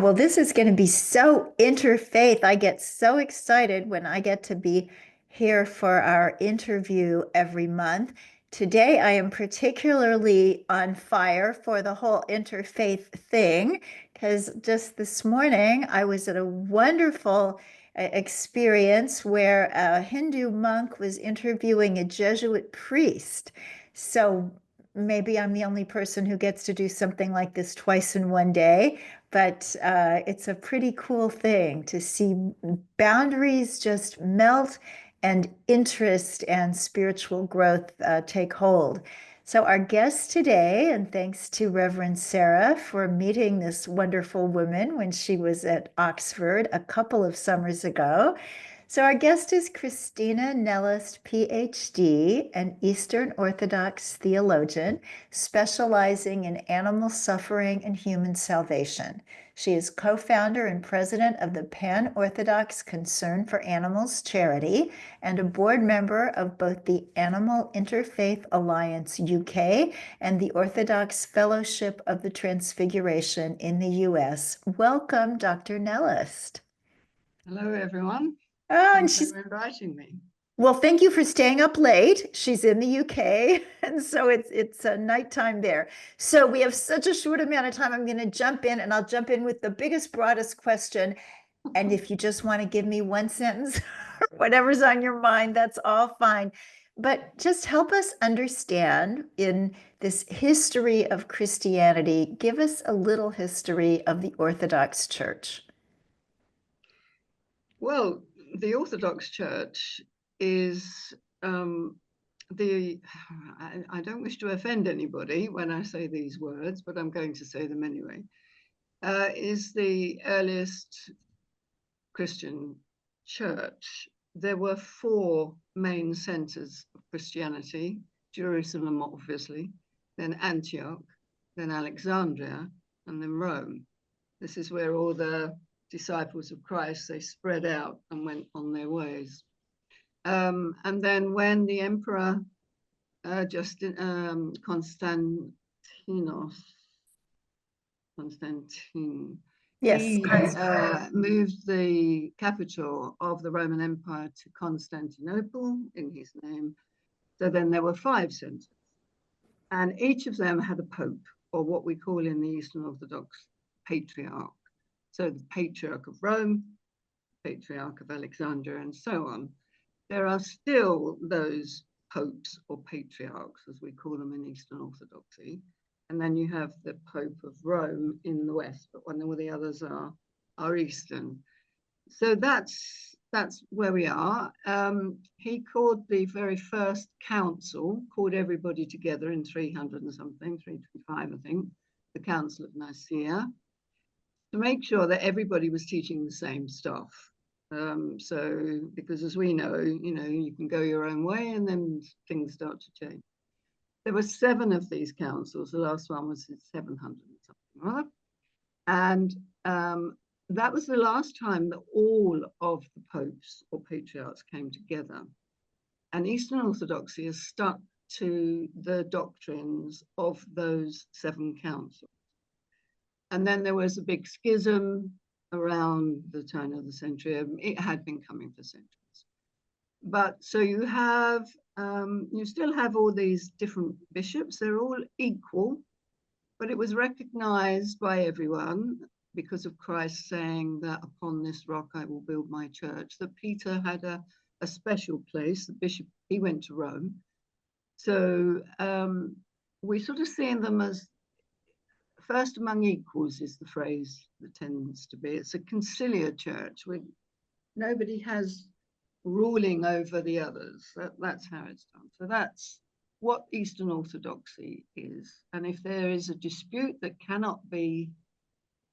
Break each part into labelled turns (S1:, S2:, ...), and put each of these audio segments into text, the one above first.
S1: Well, this is going to be so interfaith. I get so excited when I get to be here for our interview every month. Today, I am particularly on fire for the whole interfaith thing because just this morning I was at a wonderful experience where a Hindu monk was interviewing a Jesuit priest. So maybe I'm the only person who gets to do something like this twice in one day. But it's a pretty cool thing to see boundaries just melt and interest and spiritual growth take hold. So, our guest today, and thanks to Reverend Sarah for meeting this wonderful woman when she was at Oxford a couple of summers ago. So, our guest is Christina Nellist, Ph.D., an Eastern Orthodox theologian specializing in animal suffering and human salvation. She is co-founder and president of the Pan-Orthodox Concern for Animals charity and a board member of both the Animal Interfaith Alliance UK and the Orthodox Fellowship of the Transfiguration in the US. Welcome, Dr. Nellist.
S2: Hello, everyone.
S1: Oh, and
S2: Thanks for inviting me.
S1: Well, thank you for staying up late. She's in the UK, and so it's a nighttime there. So we have such a short amount of time. I'm going to jump in, and I'll jump in with the biggest, broadest question. And if you just want to give me one sentence or whatever's on your mind, that's all fine. But just help us understand in this history of Christianity, give us a little history of the Orthodox Church.
S2: Well, the Orthodox Church is I don't wish to offend anybody when I say these words, but I'm going to say them anyway, is the earliest Christian church. There were four main centers of Christianity: Jerusalem, obviously, then Antioch, then Alexandria, and then Rome. This is where all the disciples of Christ, they spread out and went on their ways. And then when the emperor Constantine,
S1: Yes.
S2: he moved the capital of the Roman Empire to Constantinople in his name. So then there were five centers, and each of them had a pope, or what we call in the Eastern Orthodox patriarch. So the Patriarch of Rome, Patriarch of Alexandria, and so on. There are still those popes or patriarchs, as we call them in Eastern Orthodoxy. And then you have the Pope of Rome in the West, but when all the others are Eastern. So that's where we are. He called the very first council, called everybody together in 300 and something, 325, I think, the Council of Nicaea, to make sure that everybody was teaching the same stuff. So, because as we know, you can go your own way and then things start to change. There were 7 of these councils. The last one was in 700 and something, right? And that was the last time that all of the popes or patriarchs came together. And Eastern Orthodoxy has stuck to the doctrines of those 7 councils. And then there was a big schism around the turn of the century. It had been coming for centuries. But so you still have all these different bishops. They're all equal, but it was recognized by everyone because of Christ saying that upon this rock I will build my church, that Peter had a special place. The bishop, he went to Rome. So we sort of see them as first among equals is the phrase that tends to be. It's a conciliar church where nobody has ruling over the others. That's how it's done. So that's what Eastern Orthodoxy is. And if there is a dispute that cannot be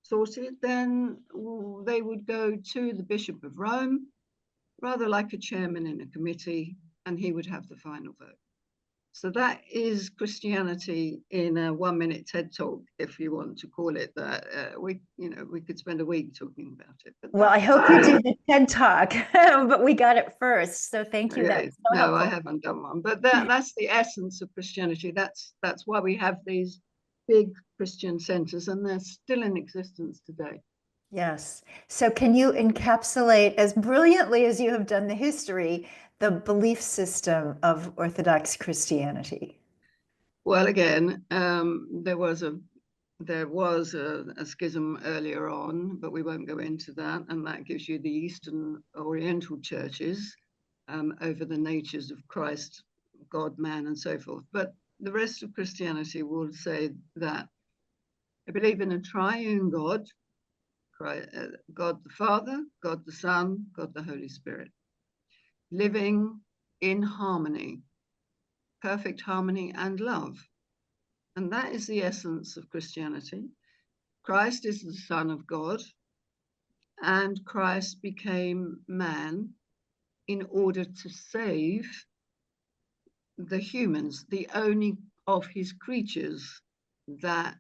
S2: sorted, then they would go to the Bishop of Rome, rather like a chairman in a committee, and he would have the final vote. So that is Christianity in a 1-minute TED talk, if you want to call it that. We could spend a week talking about it.
S1: Well, I hope you did the TED talk, but we got it first. So thank you.
S2: Okay.
S1: That's so helpful.
S2: I haven't done one, but that's the essence of Christianity. That's why we have these big Christian centers, and they're still in existence today.
S1: Yes. So can you encapsulate, as brilliantly as you have done the history, the belief system of Orthodox Christianity?
S2: Well, again, there was a schism earlier on, but we won't go into that. And that gives you the Eastern Oriental churches over the natures of Christ, God, man, and so forth. But the rest of Christianity will say that I believe in a triune God, God the Father, God the Son, God the Holy Spirit, living in harmony, perfect harmony and love. And that is the essence of Christianity. Christ is the Son of God, and Christ became man in order to save the humans, the only of his creatures that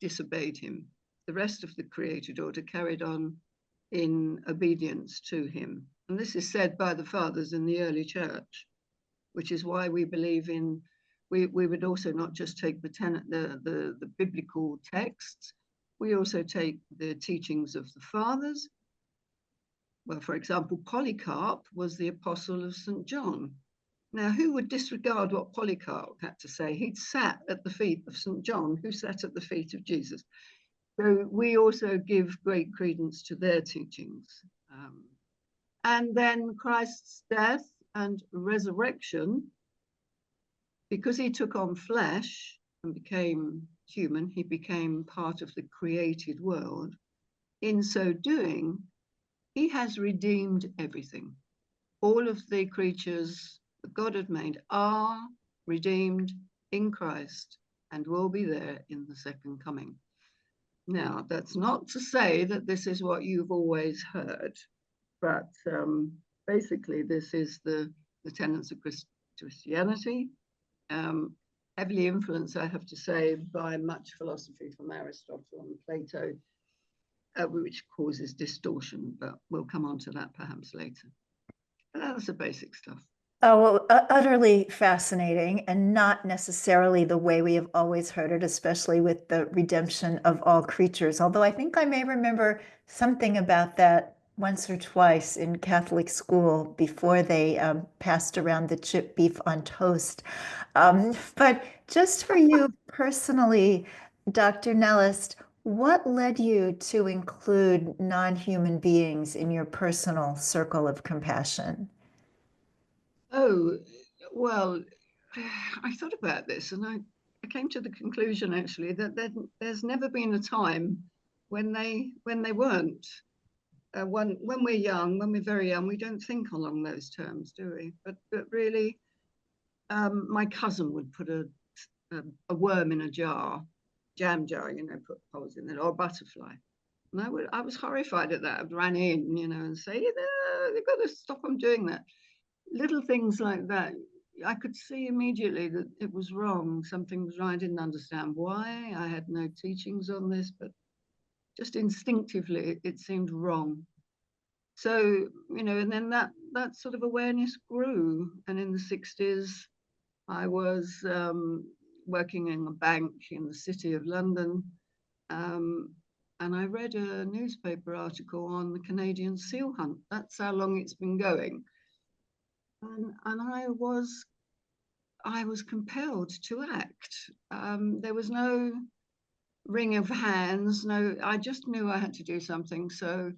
S2: disobeyed him. The rest of the created order carried on in obedience to him. And this is said by the fathers in the early church, which is why we believe in, we would also not just take the biblical texts, we also take the teachings of the fathers. Well, for example, Polycarp was the apostle of St. John. Now, who would disregard what Polycarp had to say? He'd sat at the feet of St. John, who sat at the feet of Jesus. So we also give great credence to their teachings. And then Christ's death and resurrection, because he took on flesh and became human, he became part of the created world. In so doing, he has redeemed everything. All of the creatures that God had made are redeemed in Christ and will be there in the second coming. Now, that's not to say that this is what you've always heard, but basically this is the tenets of Christianity, heavily influenced, I have to say, by much philosophy from Aristotle and Plato, which causes distortion, but we'll come on to that perhaps later. That's the basic stuff.
S1: Oh, well, utterly fascinating, and not necessarily the way we have always heard it, especially with the redemption of all creatures. Although I think I may remember something about that once or twice in Catholic school before they passed around the chip beef on toast. But just for you personally, Dr. Nellist, what led you to include non-human beings in your personal circle of compassion?
S2: Oh, well, I thought about this and I came to the conclusion actually that there's never been a time when they weren't. When we're young, when we're very young, we don't think along those terms, do we? But really, my cousin would put a worm in a jar, jam jar, put holes in it, or a butterfly. And I was horrified at that. I ran in, and say, they've got to stop them doing that. Little things like that. I could see immediately that it was wrong. Something was wrong. I didn't understand why. I had no teachings on this, but just instinctively, it seemed wrong. So, and then that sort of awareness grew. And in the 60s, I was working in a bank in the City of London. And I read a newspaper article on the Canadian seal hunt. That's how long it's been going. And I was compelled to act. There was no wring of hands. No, I just knew I had to do something. So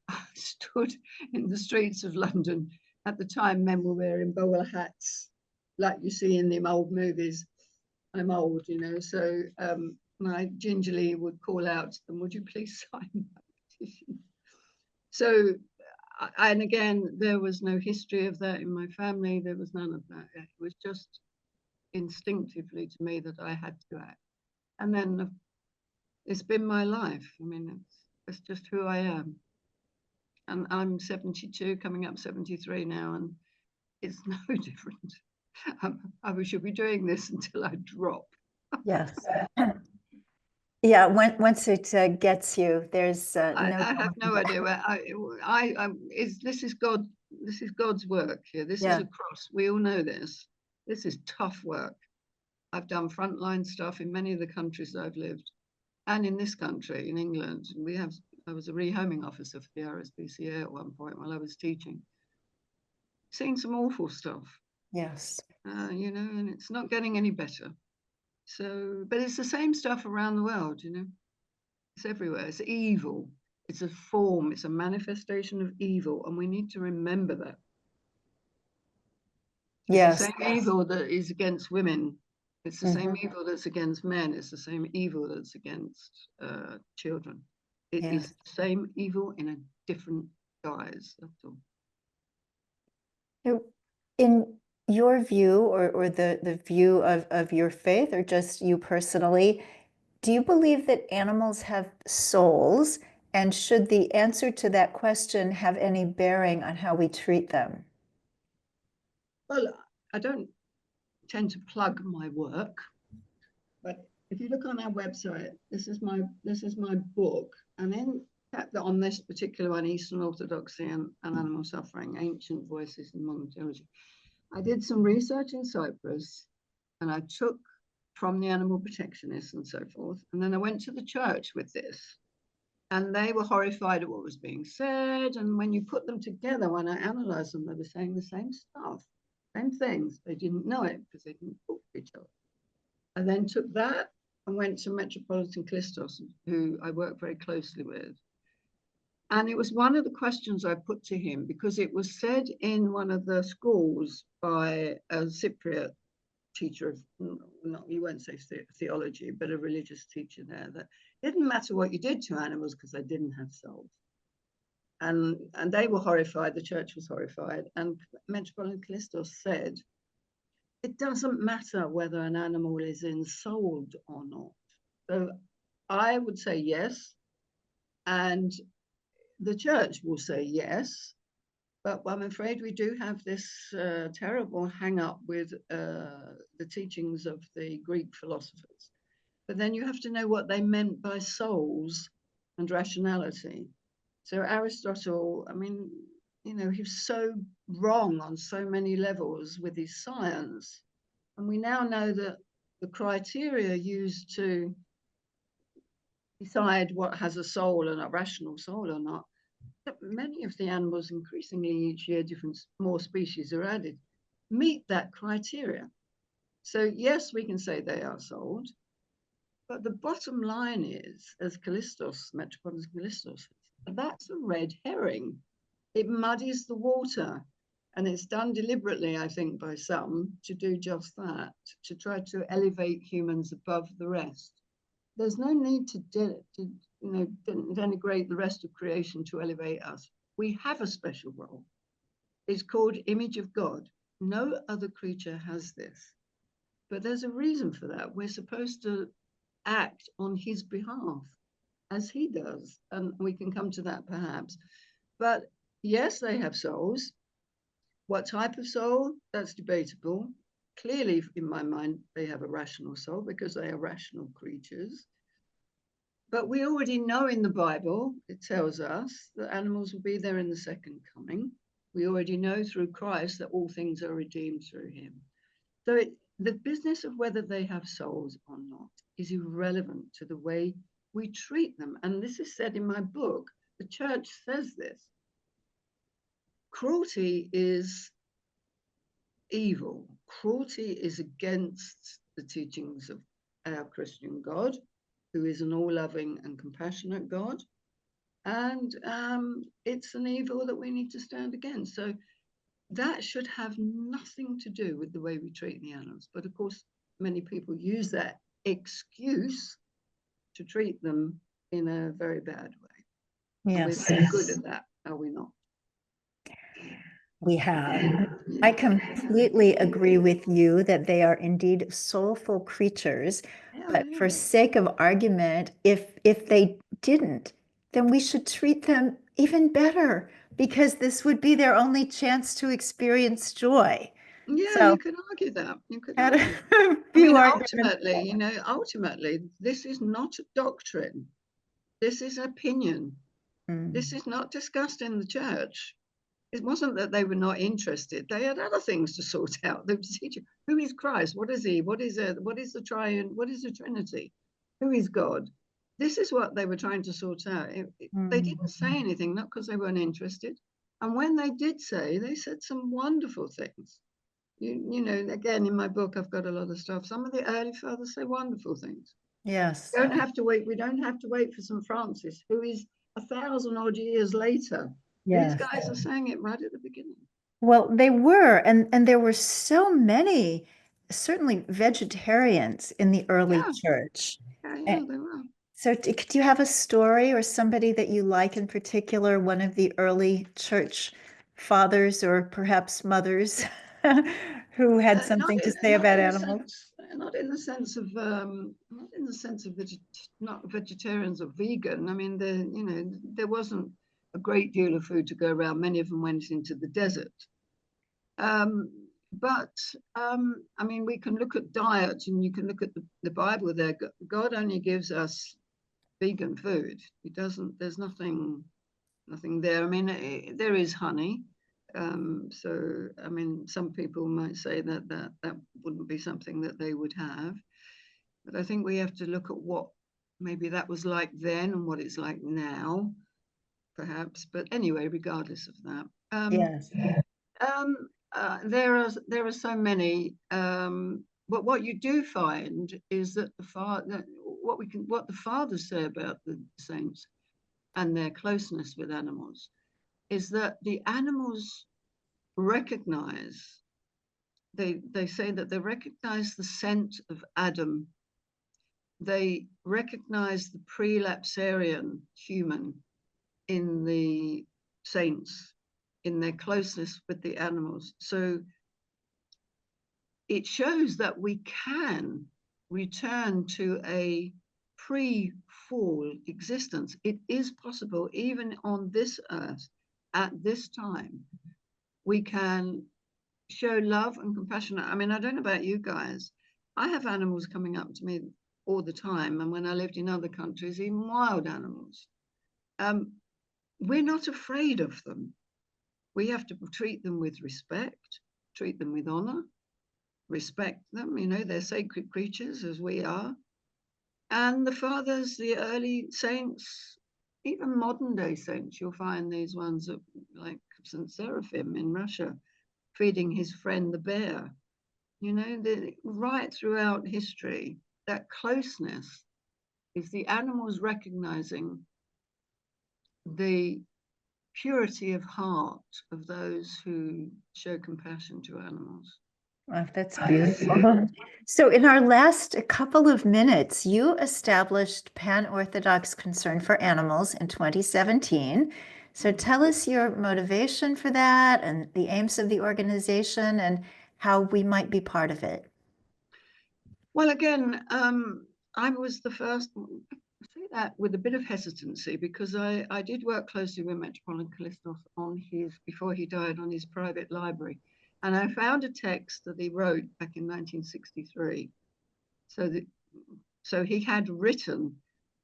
S2: I stood in the streets of London. At the time, men were wearing bowler hats, like you see in them old movies. I'm old, so I gingerly would call out to them, would you please sign my petition? So, and again, there was no history of that in my family. There was none of that. It was just instinctively to me that I had to act. And then it's been my life. I mean, it's just who I am. And I'm 72, coming up 73 now, and it's no different. I should be doing this until I drop.
S1: Yes. Yeah, once it gets you, there's
S2: I
S1: no
S2: have no
S1: going
S2: idea where this is God. This is God's work here. This is
S1: Yeah.
S2: a cross. We all know this. This is tough work. I've done frontline stuff in many of the countries I've lived, and in this country, in England. We have I was a rehoming officer for the RSPCA at one point while I was teaching. Seen some awful stuff.
S1: Yes.
S2: You know, and it's not getting any better. So, but it's the same stuff around the world, you know. It's everywhere. It's evil. It's a form. It's a manifestation of evil, and we need to remember that. It's the
S1: Yes.
S2: same evil that is against women. It's the same
S1: Mm-hmm.
S2: evil that's against men. It's the same evil that's against children. It is
S1: Yes.
S2: the same evil in a different guise. That's all.
S1: So in your view, or the view of your faith, or just you personally, do you believe that animals have souls? And should the answer to that question have any bearing on how we treat them?
S2: Well, I don't tend to plug my work, but if you look on our website, this is my book, and in on this particular one, Eastern Orthodoxy and Animal Suffering, Ancient Voices in Modern Theology, I did some research in Cyprus, and I took from the animal protectionists and so forth, and then I went to the church with this, and they were horrified at what was being said. And when you put them together, when I analyzed them, they were saying the same stuff, same things. They didn't know it because they didn't talk to each other. I then took that and went to Metropolitan Christos, who I work very closely with. And it was one of the questions I put to him, because it was said in one of the schools by a Cypriot teacher of, no, you won't say theology, but a religious teacher there, that it didn't matter what you did to animals because they didn't have souls. And they were horrified, the church was horrified. And Metropolitan Christos said, it doesn't matter whether an animal is ensouled or not. So I would say yes, and the church will say yes, but I'm afraid we do have this terrible hang up with the teachings of the Greek philosophers. But then you have to know what they meant by souls and rationality. So Aristotle, I mean, you know, he was so wrong on so many levels with his science. And we now know that the criteria used to decide what has a soul and a rational soul or not, many of the animals, increasingly each year, more species are added, meet that criteria. So yes, we can say they are sold, but the bottom line is, as Callistos, Metropolitan Callistos, that's a red herring. It muddies the water, and it's done deliberately, I think, by some to do just that, to try to elevate humans above the rest. There's no need to denigrate the rest of creation to elevate us. We have a special role. It's called image of God. No other creature has this. But there's a reason for that. We're supposed to act on his behalf, as he does. And we can come to that perhaps. But yes, they have souls. What type of soul? That's debatable. Clearly, in my mind, they have a rational soul because they are rational creatures. But we already know in the Bible, it tells us that animals will be there in the second coming. We already know through Christ that all things are redeemed through him. So the business of whether they have souls or not is irrelevant to the way we treat them. And this is said in my book. The church says this. Cruelty is evil. Cruelty is against the teachings of our Christian God, who is an all-loving and compassionate God. And it's an evil that we need to stand against. So that should have nothing to do with the way we treat the animals. But of course, many people use that excuse to treat them in a very bad way. And we're
S1: Yes.
S2: very good at that, are we not?
S1: We have. I completely agree with you that they are indeed soulful creatures, but for sake of argument, if they didn't, then we should treat them even better, because this would be their only chance to experience joy.
S2: Yeah,
S1: So
S2: you could argue that. You could
S1: had
S2: argue.
S1: a
S2: I mean,
S1: few arguments.
S2: ultimately, this is not a doctrine. This is opinion. This is not discussed in the church. It wasn't that they were not interested. They had other things to sort out. They were teaching, who is Christ? What is he? What is the triune? What is the Trinity? Who is God? this is what they were trying to sort out. They didn't say anything, not because they weren't interested. And when they did say, they said some wonderful things. You know, again, in my book, I've got a lot of stuff. Some of the early fathers say wonderful things.
S1: Yes.
S2: We don't have to wait. We don't have to wait for St. Francis, who is 1,000 odd years later. These
S1: Yes.
S2: guys are saying it right at the beginning.
S1: Well, they were, and there were so many, certainly vegetarians in the early
S2: Yeah,
S1: church.
S2: yeah, they were.
S1: So, do you have a story or somebody that you like in particular, one of the early church fathers or perhaps mothers who had something to say about animals?
S2: Not in the sense of not vegetarians or vegan. I mean, there wasn't a great deal of food to go around. Many of them went into the desert. I mean, we can look at diet, and you can look at the Bible there. God only gives us vegan food. He doesn't, there's nothing there. I mean, there is honey. So, I mean, some people might say that wouldn't be something that they would have. But I think we have to look at what maybe that was like then and what it's like now, perhaps. But anyway, regardless of that.
S1: Yes.
S2: There are so many. But what you do find is that what the fathers say about the saints and their closeness with animals is that the animals recognize. They say that they recognize the scent of Adam. They recognize the prelapsarian human in the saints, in their closeness with the animals. So it shows that we can return to a pre-fall existence. It is possible, even on this earth, at this time, we can show love and compassion. I mean, I don't know about you guys. I have animals coming up to me all the time. And when I lived in other countries, even wild animals. We're not afraid of them. We have to treat them with respect, treat them with honor, respect them. You know, they're sacred creatures as we are. And the fathers, the early saints, even modern day saints, you'll find these ones that, like St. Seraphim in Russia, feeding his friend the bear. You know, right throughout history, that closeness is the animals recognizing the purity of heart of those who show compassion to animals.
S1: Oh, that's beautiful. So, in our last couple of minutes, you established Pan-Orthodox Concern for Animals in 2017. So, tell us your motivation for that and the aims of the organization and how we might be part of it.
S2: Well, again, I was the first. I say that with a bit of hesitancy because I did work closely with Metropolitan Callistos on before he died, on his private library. And I found a text that he wrote back in 1963. So he had written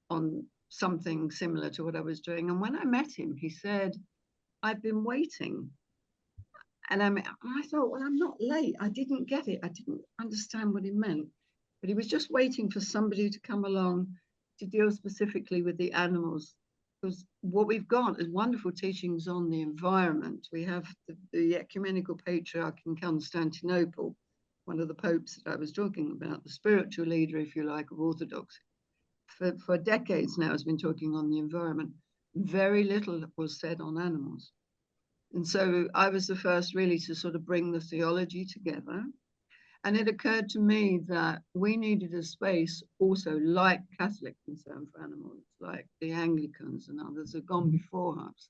S2: on something similar to what I was doing. And when I met him, he said, I've been waiting. And I thought, well, I'm not late. I didn't get it. I didn't understand what he meant. But he was just waiting for somebody to come along to deal specifically with the animals. Because what we've got is wonderful teachings on the environment. We have the ecumenical patriarch in Constantinople, one of the popes that I was talking about, the spiritual leader, if you like, of Orthodoxy. For decades now has been talking on the environment. Very little was said on animals. And so I was the first really to sort of bring the theology together. And it occurred to me that we needed a space also like Catholic Concern for Animals, like the Anglicans and others have gone before us.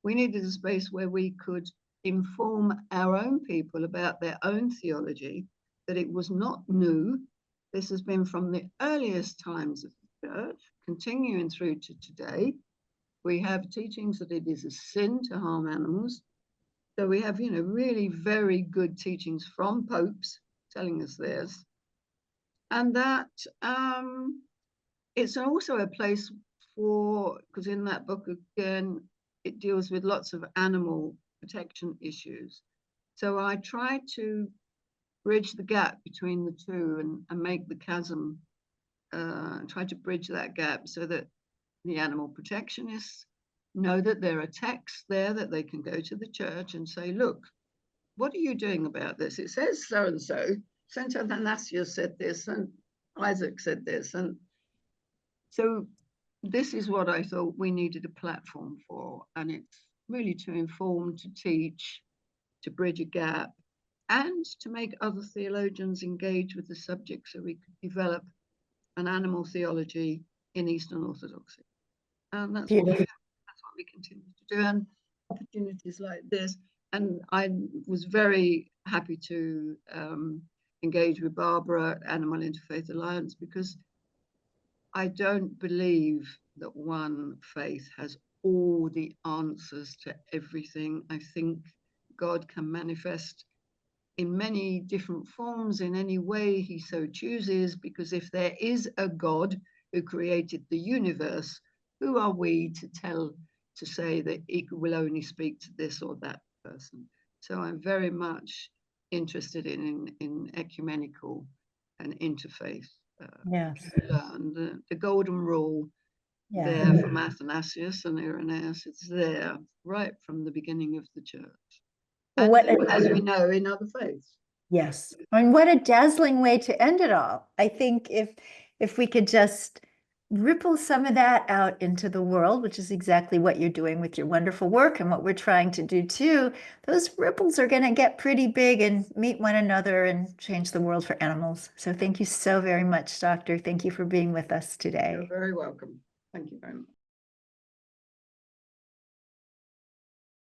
S2: We needed a space where we could inform our own people about their own theology, that it was not new. This has been from the earliest times of the church, continuing through to today. We have teachings that it is a sin to harm animals. So we have, really very good teachings from popes telling us this. And that it's also a place because in that book, again, it deals with lots of animal protection issues. So I try to bridge the gap between the two and make the chasm try to bridge that gap so that the animal protectionists know that there are texts there that they can go to the church and say, look, what are you doing about this? It says so and so. Saint Athanasius said this, and Isaac said this. And so this is what I thought we needed a platform for. And it's really to inform, to teach, to bridge a gap, and to make other theologians engage with the subject so we could develop an animal theology in Eastern Orthodoxy. And that's what we continue to do. And opportunities like this. And I was very happy to engage with Barbara at Animal Interfaith Alliance, because I don't believe that one faith has all the answers to everything. I think God can manifest in many different forms, in any way he so chooses, because if there is a God who created the universe, who are we to say that he will only speak to this or that person? So I'm very much interested in ecumenical and interfaith.
S1: Yes.
S2: Learn the golden rule there from Athanasius and Irenaeus. It's there right from the beginning of the church. And as we know, in other faiths.
S1: Yes. And what a dazzling way to end it all. I think if we could just ripple some of that out into the world, which is exactly what you're doing with your wonderful work and what we're trying to do too, those ripples are going to get pretty big and meet one another and change the world for animals. So thank you so very much, Doctor. Thank you for being with us today.
S2: You're very welcome. Thank you very much.